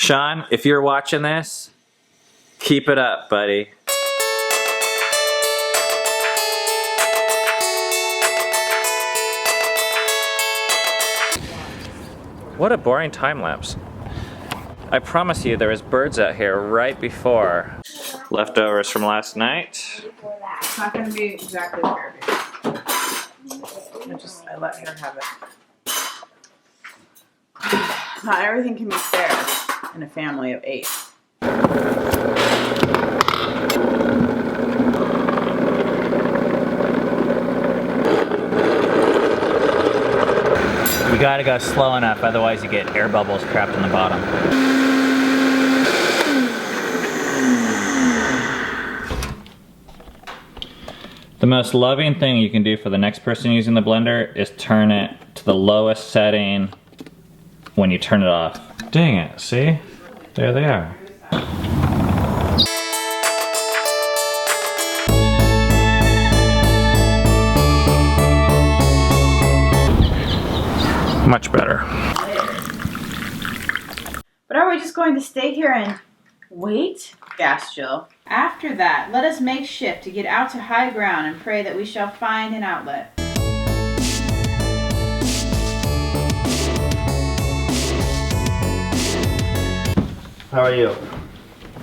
Shawn, if you're watching this, keep it up, buddy. What a boring time lapse. I promise you there was birds out here right before. Leftovers from last night. It's not going to be exactly fair. I let her have it. Not everything can be fair in a family of 8. You gotta go slow enough, otherwise you get air bubbles trapped in the bottom. The most loving thing you can do for the next person using the blender is turn it to the lowest setting when you turn it off. Dang it, see? There they are. Much better. But are we just going to stay here and wait? Gasped Jill. After that, let us make shift to get out to high ground and pray that we shall find an outlet. How are you?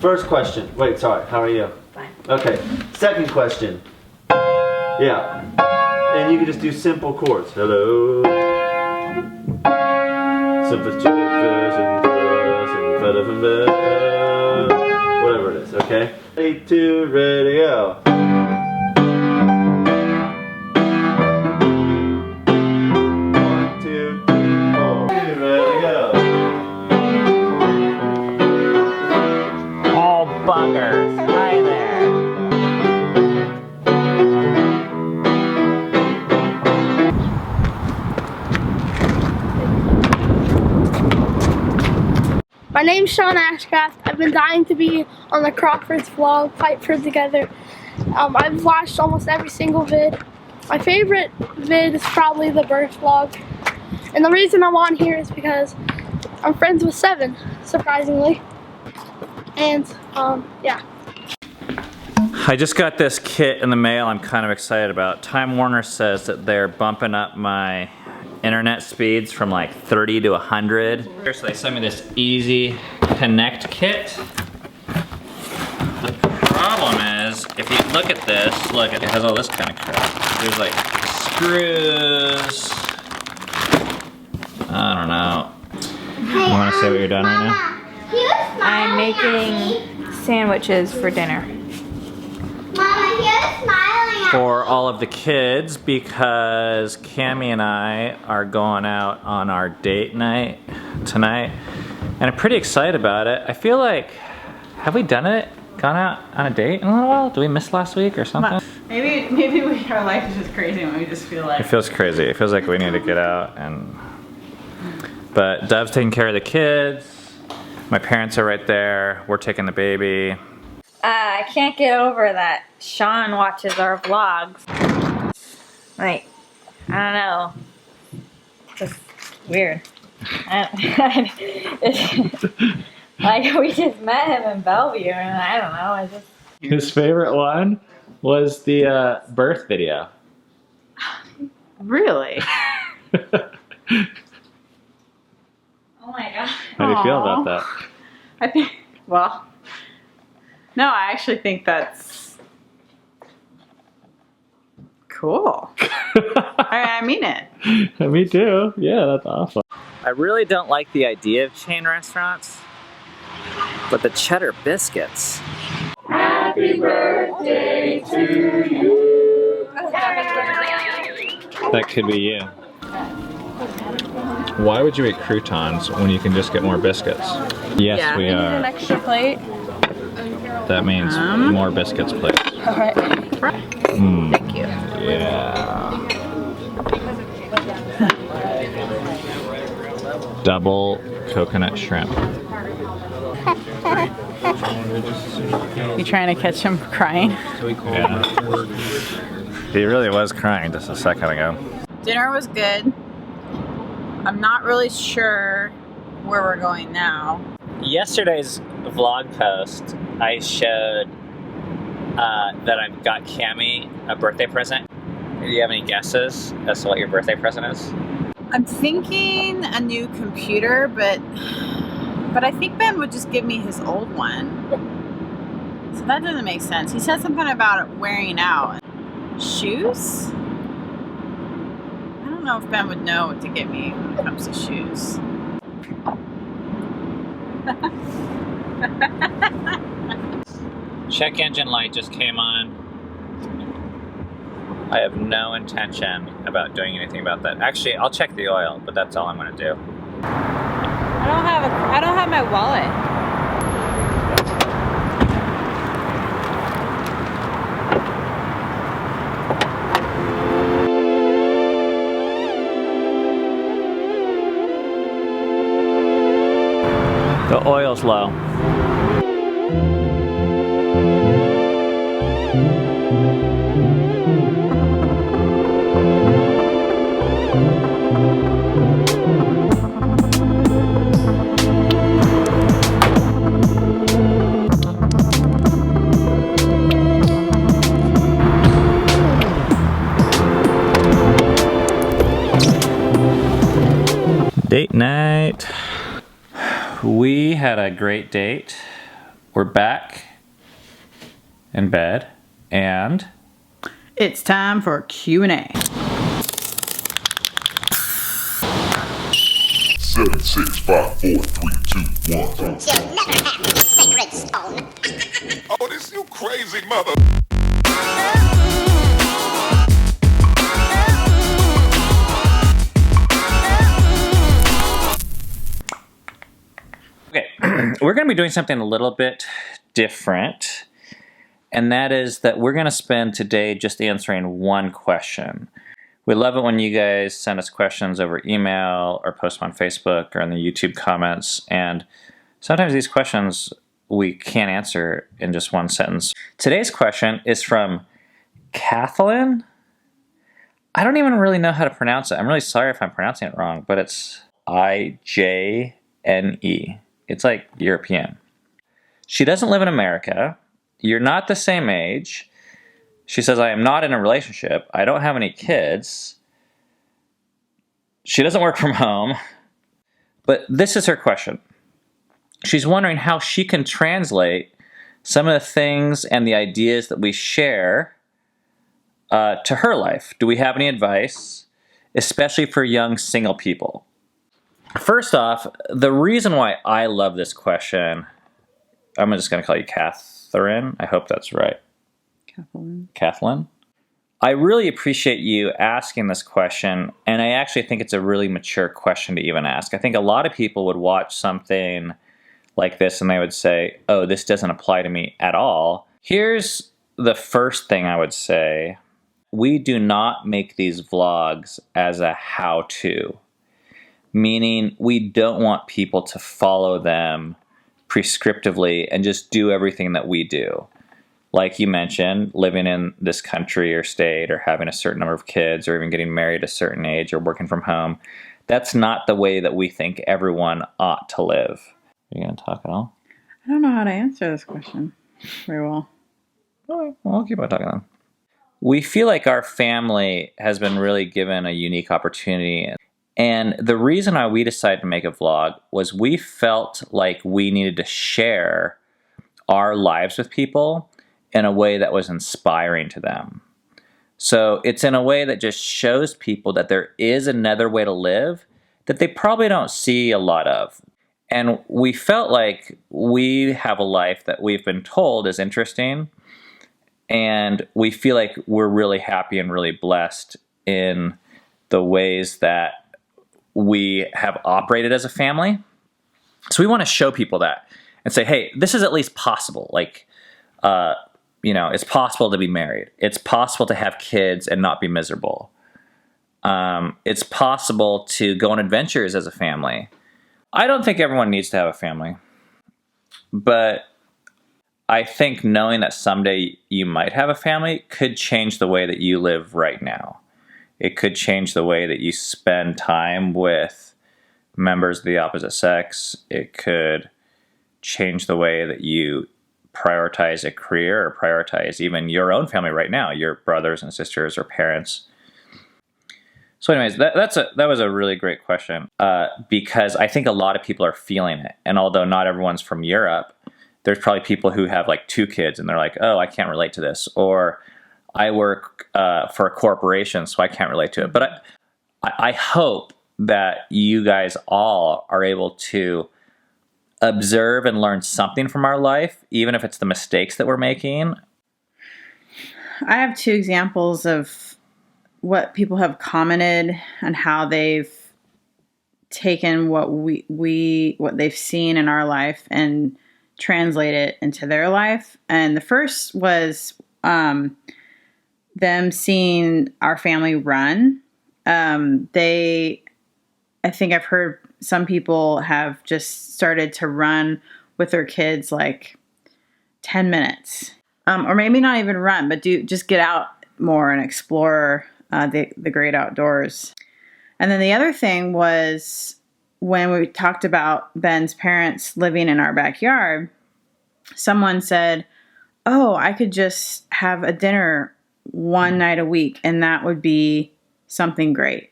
First question. Wait, sorry. How are you? Fine. Okay. Second question. Yeah. And you can just do simple chords. Hello. Whatever it is, okay? 3, 2, ready, go. 1, 2, 3, 4. Ready, go. Oh, buggers. Hi there. My name's Shawn Ashcraft. I've been dying to be on the Crawford's vlog, Fight for Together. I've watched almost every single vid. My favorite vid is probably the birth vlog. And the reason I'm on here is because I'm friends with 7, surprisingly. And, yeah. I just got this kit in the mail I'm kind of excited about. Time Warner says that they're bumping up my internet speeds from like 30 to 100. So they sent me this easy connect kit. The problem is, if you look at this, look, it has all this kind of crap. There's like screws. I don't know. You want to say what you're doing right now? I'm making sandwiches for dinner. Mama, he was smiling at For all of the kids, because Cammie and I are going out on our date night tonight, and I'm pretty excited about it. I feel like, have we done it? Gone out on a date in a little while? Did we miss last week or something? Maybe our life is just crazy and we just feel like... It feels crazy. It feels like we need to get out and... But Dov's taking care of the kids. My parents are right there. We're taking the baby. I can't get over that Shawn watches our vlogs. Like, I don't know. Just weird. Like, we just met him in Bellevue, and I don't know. His favorite one was the birth video. Really? Oh my god. How do you feel about that? I think, well, no, I actually think that's cool. I mean it. Me too. Yeah, that's awesome. I really don't like the idea of chain restaurants, but the cheddar biscuits. Happy birthday to you. That could be you. Why would you eat croutons when you can just get more biscuits? Yes, Yeah. we An are. extra plate. That means more biscuits, please. Alright. Thank you. Yeah. Double coconut shrimp. You trying to catch him crying? Yeah. He really was crying just a second ago. Dinner was good. I'm not really sure where we're going now. Yesterday's vlog post, I showed that I got Cammie a birthday present. Do you have any guesses as to what your birthday present is? I'm thinking a new computer, but I think Ben would just give me his old one. So that doesn't make sense. He said something about it wearing out. Shoes? I don't know if Ben would know what to get me when it comes to shoes. Check engine light just came on. I have no intention about doing anything about that. Actually, I'll check the oil, but that's all I'm gonna do. I don't have my wallet. The oil's low. Date night. We had a great date. We're back in bed, and It's time for Q&A. 7, 6, 5, 4, 3, 2, 1. You'll never have the sacred stone. Oh, this you crazy mother. okay, we're going to be doing something a little bit different, and that is that we're going to spend today just answering one question. We love it when you guys send us questions over email or post them on Facebook or in the YouTube comments, and sometimes these questions we can't answer in just one sentence. Today's question is from Kathleen. I don't even really know how to pronounce it. I'm really sorry if I'm pronouncing it wrong, but it's I-J-N-E. It's like European. She doesn't live in America. You're not the same age. She says, I am not in a relationship. I don't have any kids. She doesn't work from home. But this is her question. She's wondering how she can translate some of the things and the ideas that we share to her life. Do we have any advice, especially for young single people? First off, the reason why I love this question, I'm just going to call you Catherine. I hope that's right. Kathleen. I really appreciate you asking this question, and I actually think it's a really mature question to even ask. I think a lot of people would watch something like this and they would say, oh, this doesn't apply to me at all. Here's the first thing I would say. We do not make these vlogs as a how-to, meaning we don't want people to follow them prescriptively and just do everything that we do. Like you mentioned, living in this country or state or having a certain number of kids or even getting married at a certain age or working from home, that's not the way that we think everyone ought to live. Are you going to talk at all? I don't know how to answer this question very well. Okay, well, I'll keep on talking then. We feel like our family has been really given a unique opportunity. And the reason why we decided to make a vlog was we felt like we needed to share our lives with people in a way that was inspiring to them. So it's in a way that just shows people that there is another way to live that they probably don't see a lot of. And we felt like we have a life that we've been told is interesting, and we feel like we're really happy and really blessed in the ways that we have operated as a family. So we want to show people that and say, hey, this is at least possible. Like, it's possible to be married. It's possible to have kids and not be miserable. It's possible to go on adventures as a family. I don't think everyone needs to have a family, but I think knowing that someday you might have a family could change the way that you live right now. It could change the way that you spend time with members of the opposite sex. It could change the way that you prioritize a career or prioritize even your own family right now, your brothers and sisters or parents? So anyways, that was a really great question because I think a lot of people are feeling it. And although not everyone's from Europe, there's probably people who have like 2 kids and they're like, oh, I can't relate to this. Or I work for a corporation, so I can't relate to it. But I hope that you guys all are able to observe and learn something from our life, even if it's the mistakes that we're making. I have 2 examples of what people have commented on how they've taken what what they've seen in our life and translate it into their life. And the first was them seeing our family run. I think I've heard some people have just started to run with their kids like 10 minutes. Or maybe not even run, but just get out more and explore the great outdoors. And then the other thing was when we talked about Ben's parents living in our backyard, someone said, oh, I could just have a dinner one night a week and that would be something great.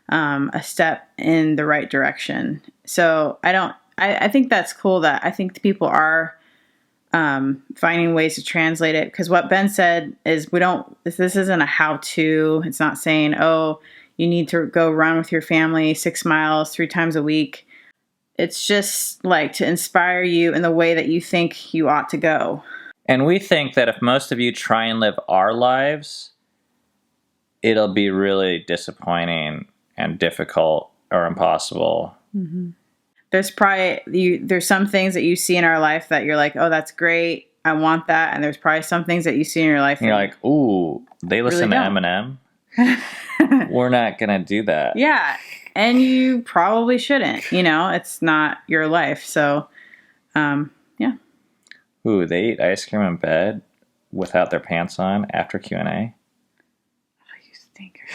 A step in the right direction. So I think that's cool that I think people are finding ways to translate it, because what Ben said is this isn't a how-to. It's not saying, oh, you need to go run with your family 6 miles 3 times a week. It's just like to inspire you in the way that you think you ought to go. And we think that if most of you try and live our lives, it'll be really disappointing and difficult or impossible. Mm-hmm. There's some things that you see in our life that you're like, oh, that's great, I want that. And there's probably some things that you see in your life. And you're like, ooh, they listen really to Eminem. We're not going to do that. Yeah. And you probably shouldn't, it's not your life. So, yeah. Ooh, they eat ice cream in bed without their pants on after Q&A. Oh, you stinker.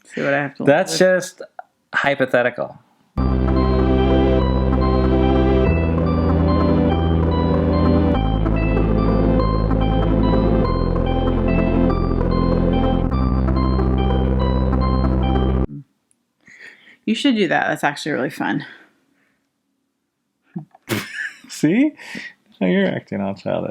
See what I have to That's just hypothetical. You should do that. That's actually really fun. See? Now you're acting all childish.